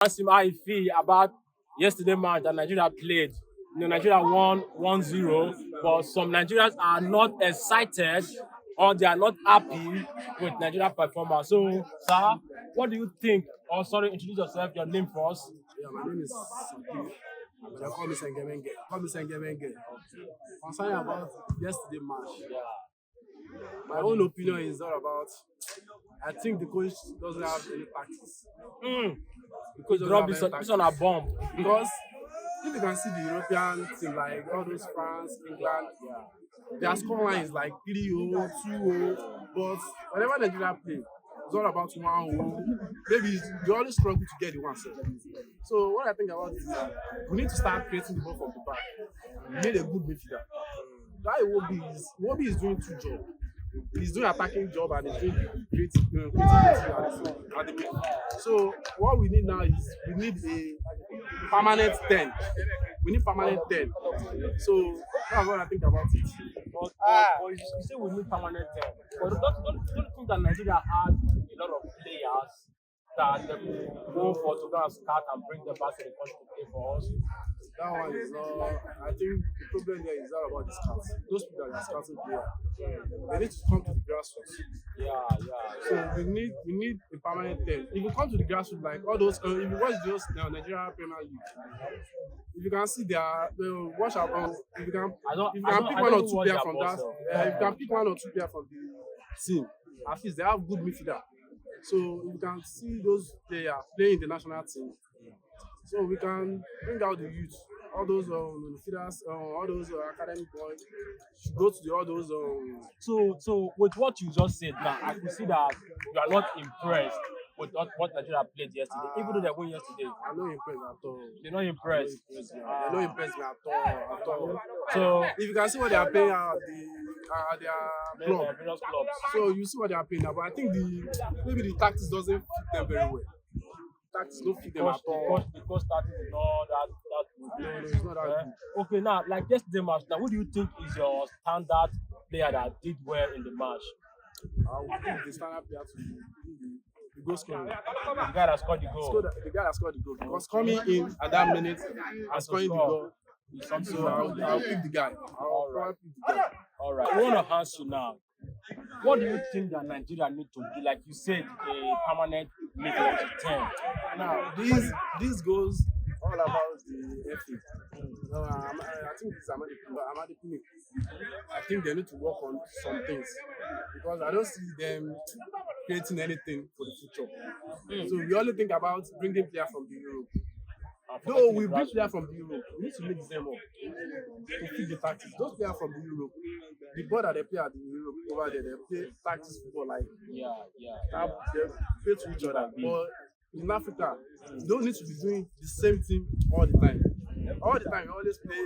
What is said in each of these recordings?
Ask him how he feel about yesterday match that Nigeria played. Nigeria won 1-0, but some Nigerians are not excited or they are not happy with Nigeria performance. So, sir, what do you think? Oh, sorry, introduce yourself, your name first. Yeah, my name is Saki. But they call me Sengemenge. Call me Sengemenge. Concerning about yesterday match, Yeah. my own opinion is all about. I think the coach doesn't have any practice. Mm. The coach doesn't Drop have this, any this on a practice bomb. because if you can see the European team like all those France, England, their scoreline is like 3-0, 2-0. But whenever Nigeria play, it's all about 1-0. Maybe they always struggle to get the one set. So what I think about this is that we need to start creating the ball from the back. We need a good midfielder. That Iwobi is doing two jobs. He's doing attacking job and he's doing creativity at the middle. So what we need now is we need a permanent 10. We need permanent 10. So that's what I think about it. But you say we need permanent 10. But don't you think that Nigeria has a lot of players that they could go for to go and scout and bring them back to the country to play for us? That one is not. I think the problem there is all about the scouts. Those people that are scouting players, they need to come to the grassroots. Yeah. So we need a permanent 10. If you come to the grassroots, like all those, if you watch those Nigeria Premier League, if you can see watch out. If you can pick one or two players from that, if you can pick one or two players from the team, at least they have good midfielder. So you can see those players playing in the national team. So we can bring out the youth, all those midfielders, all those academic boys should go to all those. So with what you just said now, I can see that you are not impressed with what Nigeria played yesterday, even though they won yesterday. I'm not impressed at all. You're not impressed. They're not impressed me at all. So if you can see what they are paying at their club, various clubs. so you see what they are paying now. But I think maybe the tactics doesn't fit them very well. Tactics don't fit them at all. Because tactics is not that good. No, it's not that good. Okay, now like yesterday match, now who do you think is your standard player that did well in the match? I would think the standard player to be the goal scorer. The guy that scored the goal. The guy that scored the goal. Because coming in at that minute and scoring the goal, so I'll pick the guy. I'll probably pick the guy. All right. I want to ask you now. What do you think that Nigeria need to do? Like you said, a permanent midfield 10. Now, this goes all about the FA. I think it's Amadi Pinnick. I think they need to work on some things because I don't see them creating anything for the future. So we only think about bringing players from the Europe. Though we bring players from the Europe, we need to mix them up to fit the tactics. Those players from the Europe, the ball that they play at the Europe over there, they play tactics football like they play to each other. But in Africa, you don't need to be doing the same thing all the time. All the time, you always play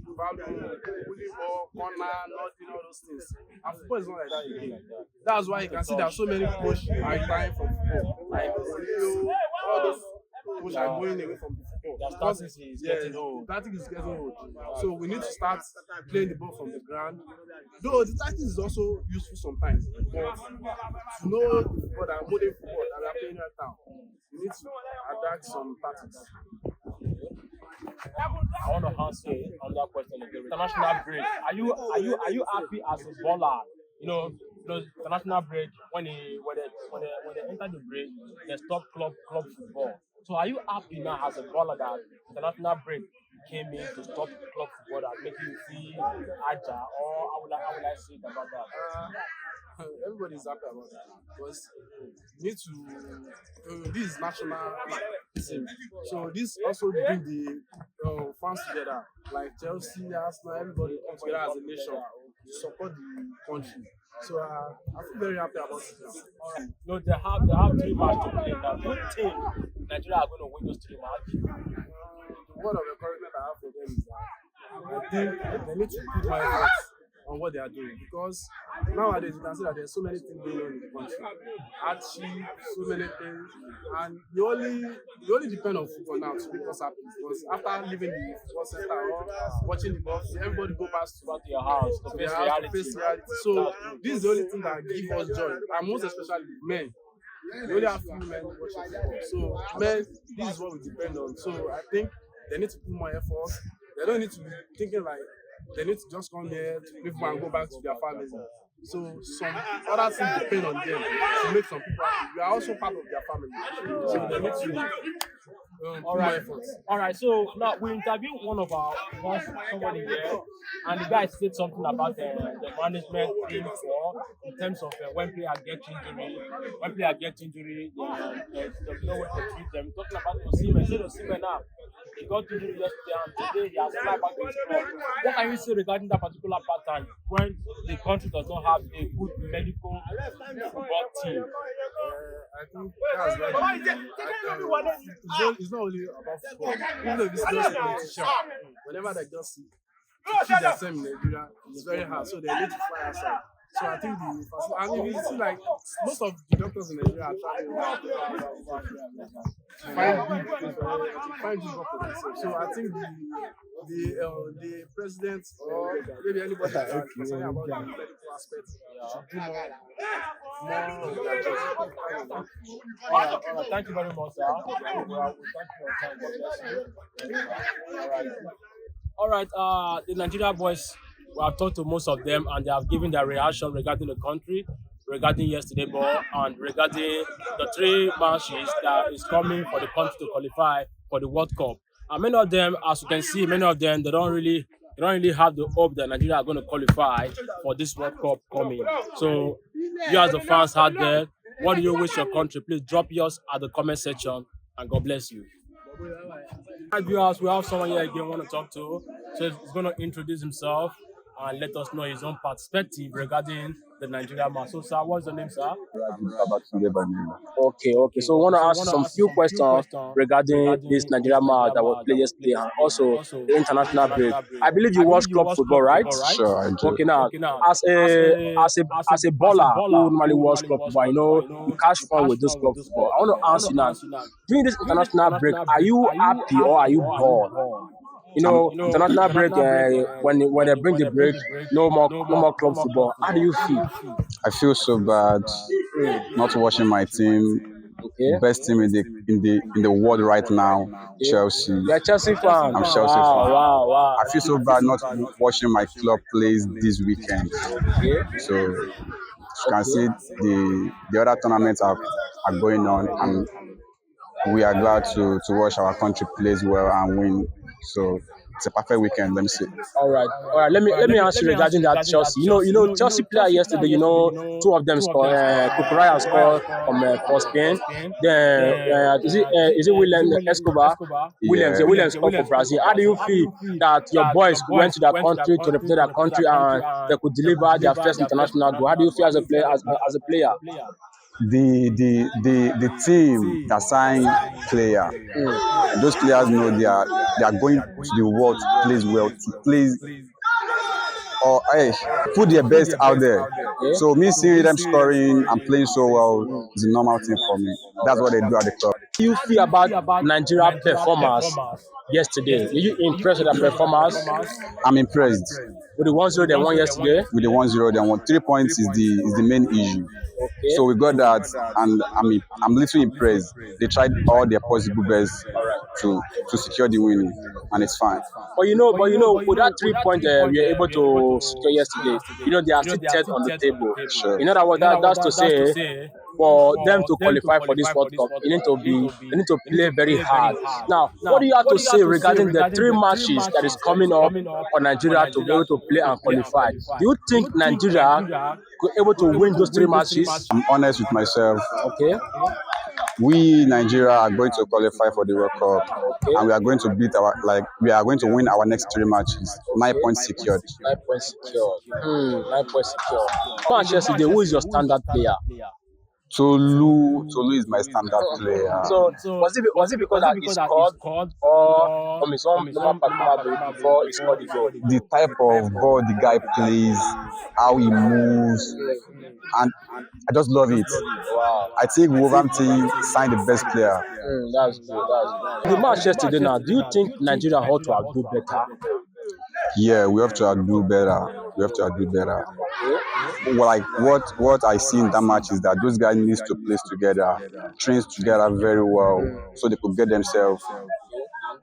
bully ball, corner, nothing, all those things. And football is not like that again. That's why you can see there are so many coaches are retiring from football. Like all those coaches are going away from the football. Their tactics is getting old. The tactics is getting old. So we need to start playing the ball from the ground. Though the tactics is also useful sometimes, but to know the football that modern football that we are playing right now, we need to adapt some tactics. I want to answer on that question again. International break. Are you happy as a baller? International break when they enter the break, they stop club football. So are you happy now as a baller that international break came in to stop club football that make you feel agile, or how would I say it about that? Everybody's happy about it because you need to this is national team, so this also bring the fans together, like Chelsea, Arsenal, everybody come together as a nation to support the country. So I feel very happy about it. No, they have 3 matches to play now. Do you think Nigeria are going to win those 3 matches? The word of encouragement I have for them is that I think they need to put more effort on what they are doing because nowadays you can see that there's so many things going on in the country. Hardship, so many things, and you only depend on football now to make us happy because after leaving the football center or watching the ball, everybody go back to your house to face reality. So this is the only thing that gives us joy, and most especially men. We only have few men watching football. So men, this is what we depend on. So I think they need to put more effort. They don't need to be thinking like they need to just come here to play football and go back to their families. So some other things depend on them to make some people happy. We are also part of their family. So they need to All put more right. effort. All right. So now we interviewed somebody here, and the guy said something about the management team for in terms of when player get injury, they know where to treat them. Talking about Osimhen, said Osimhen now. He got injury yesterday, and today he has fly back to his club. What can you say regarding that particular pattern when the country does not have a good medical football team? I think that's like it's not only about football. Even though this is just politician, whenever they just see to keep themselves in Nigeria, it's very hard. So they need to fly outside. So I think you see like most of the doctors in Nigeria are traveling find good work for themselves. So I think the president or maybe anybody that is concerned about the medical aspect should do more of their job. All right. Thank you very much, sir. Thank you for your time. God bless you. All right. The Nigeria boys, we have talked to most of them, and they have given their reaction regarding the country, regarding yesterday ball, and regarding the three matches that is coming for the country to qualify for the World Cup. And many of them, as you can see, they don't really have the hope that Nigeria are going to qualify for this World Cup coming. So, you as the fans out there, what do you wish your country? Please drop yours at the comment section, and God bless you. Hi viewers, we have someone here again want to talk to. So he's going to introduce himself and let us know his own perspective regarding the Nigeria match. So, sir, what's your name, sir? Okay. So, I want to ask some few questions regarding this Nigeria match that was played yesterday and also the international break. I believe you watch club football, right? Sure, I do. Okay, now as a baller who normally watch club football, you catch fun with this club football. I want to ask you now, during this international break, are you happy or are you bored? International break, when they bring the break, no more club football. How do you feel? I feel so bad not watching my team, Okay. best team in the world right now, Chelsea. You're a Chelsea fan. I'm Chelsea fan. Wow. I feel so bad not watching my club plays this weekend. Okay. So you can see the other tournaments are going on, and we are glad to watch our country plays well and win. So it's a perfect weekend. Let me see. All right. Let me ask you regarding that Chelsea. Chelsea player yesterday. Two of them scored. Kukuraya scored for Spain. Then is it William Escobar? Yeah. Williams scored for Brazil. How do you feel that your boys went to their country to represent their country and they could deliver their first international goal? How do you feel as a player? As a player? The team that signed player, those players know they are going to the world to play well, to play or put their best out there. So me seeing them scoring and playing so well is a normal thing for me. That's what they do at the club. How do you feel about Nigeria performance yesterday? Were you impressed with their performance? I'm impressed With the 1-0 they won yesterday? with the 1-0 they won. 3 points is the main issue. Okay. So we got that, and I'm little impressed. They tried all their possible best to secure the winning, and it's fine. But with that 3 point we were able to secure yesterday, they are still third on the table. Sure. In other words, that's to say, for them to qualify for this World Cup, they need to play very hard. Now, what do you have to say regarding the 3 matches that is coming up for Nigeria to be able to play and qualify? Do you think Nigeria could be able to win those 3 matches? I'm honest with myself. Okay. We Nigeria are going to qualify for the World Cup, and we are going to we are going to win our next 3 matches. 9 points secured. 9 points secured. 9 points secured. Manchester, who is your standard player? Tolu is my standard player. So was it because that he scored or from his own normal performance before he scored the goal? The type of ball the guy plays, how he moves, and I just love it. Wow. I think Wolverhampton signed the best player. That's good. The match yesterday now, do you think Nigeria ought to have do better? Yeah, we have to do better. We have to do better. what I see in that match is that those guys needs to play together, train together very well, so they could get themselves.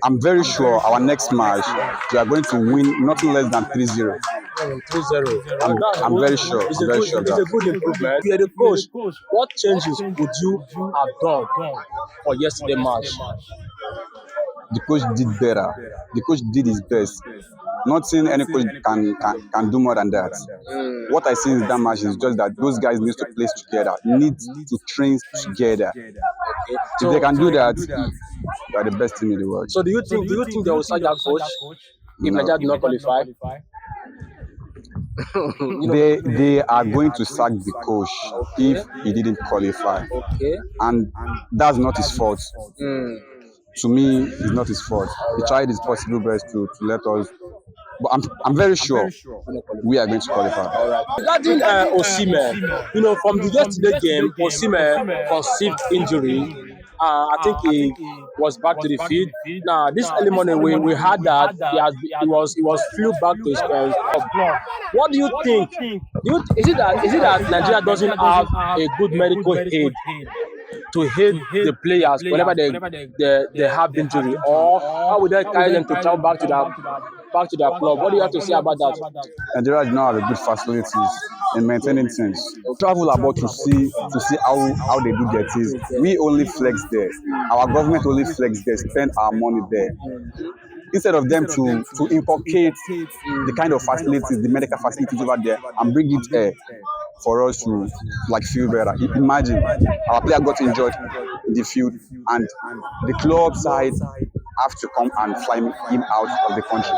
I'm very sure our next match we are going to win nothing less than 3-0. 3-0. I'm That's I'm good. very sure. It's I'm a very good sure of it's a that. good improvement. You're the coach. What changes would you have done for yesterday match? The coach did better. The coach did his best. Nothing any coach can do more than that. What I see in that match is just that those guys need to play together, need to train together. Okay. If they So can do that, they are the best team in the world. so do you think they will sack that coach if No. Nigeria did not qualify? They are going to sack the coach if he didn't qualify, Okay. and that's not his fault. Mm. To me, it's not his fault. He tried his possible best to let us, but I'm very sure we are going to qualify. Regarding Osimhen, from the yesterday game, Osimhen conceived injury. I think he was back to the field. Now, this early morning, we heard that he was flew back to his club. What do you think? Is it that Nigeria doesn't have a good medical aid to aid the players whenever they have injury, or how would they carry them to travel back to their club? What do you have to say about that? Nigeria does not have a good facilities in maintaining things. Travel about to see how they do their things. We only flex there. Our government only flex there, spend our money there. Instead of them to inculcate the kind of facilities, the medical facilities over there, and bring it here for us to feel better. Imagine our player got injured in the field, and the club side have to come and fly him out of the country.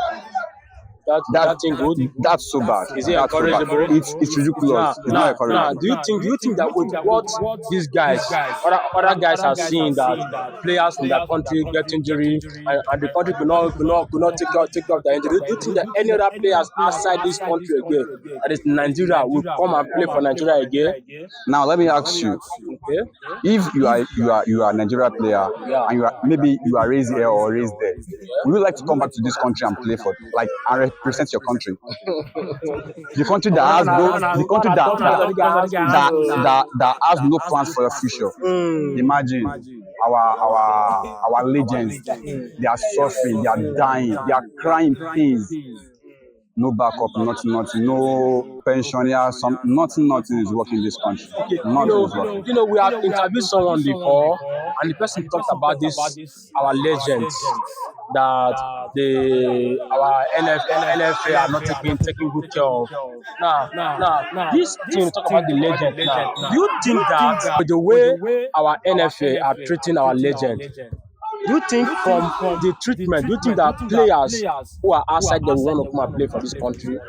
That thing good. That's so bad. Is it That's so bad. encourageable? It's ridiculous. It's not encouraging. Do you think that with what these guys, other guys are seeing, that players in their country get injury, and the country could not take care of the injury? Do you think that any other players outside this country again, that is Nigeria, will come and play for Nigeria again? Now let me ask you: Okay. if you are a Nigeria player, and you are raised here or raised there, would you like to come back to this country and play for and represent your country? The country that has that has no plans for the future. Imagine our legends. They are suffering. They are dying. They are crying pains. No backup, nothing, no pension, nothing is working in this country. Nothing is working. We have interviewed someone before, and the person talked about this, our legends, that our NFA are not taking good care of. Now, this thing talk about the legend. Now, do you think that with the way our NFA are treating our legend, do you think from the treatment, do you think that players who are outside, they will want to come and play for this country?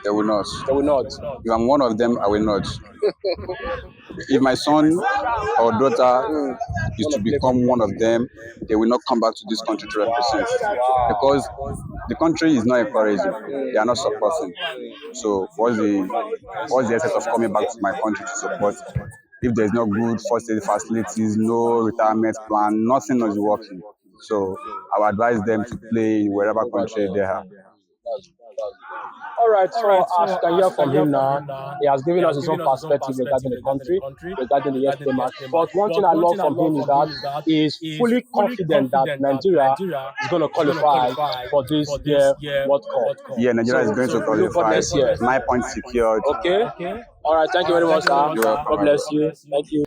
They will not. They will not. If I'm one of them, I will not. If my son or daughter is to become one of them, they will not come back to this country to represent, because the country is not encouraging. They are not supporting. So what's the essence of coming back to my country to support if there's no good first aid facilities, no retirement plan, nothing is working? So I would advise them to play in wherever country they are. All right, so as you can hear from him now, he has given us his own perspective regarding the country, regarding the yesterday match. But one thing I love from him is that he is fully confident that Nigeria is going to qualify for this year World Cup. Yeah, Nigeria is going to qualify. Next year. 9 points secured. Okay. All right, thank you very much, sir. You're welcome. God bless you. Thank you.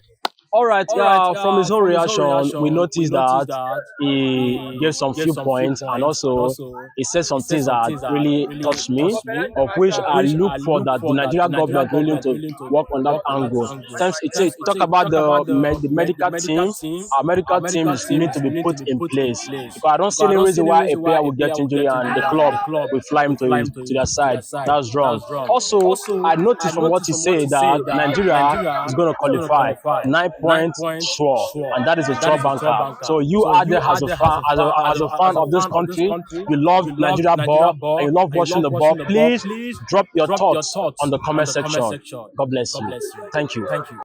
All right, from his own reaction, we noticed that he gave some few points, and also he said some things that really touched me, of which I look for that the Nigerian government really to work on that angle. Since it talk about the medical team, our medical teams need to be put in place. Because I don't see any reason why a player will get injury and the club will fly him to their side. That's wrong. Also, I noticed from what he said that Nigeria is going to qualify 9 points sure, and that is a sure banker. So you are there as a fan of this country. You love Nigeria ball and you love watching the ball. Please drop your thoughts on the comment section. God bless you. Thank you.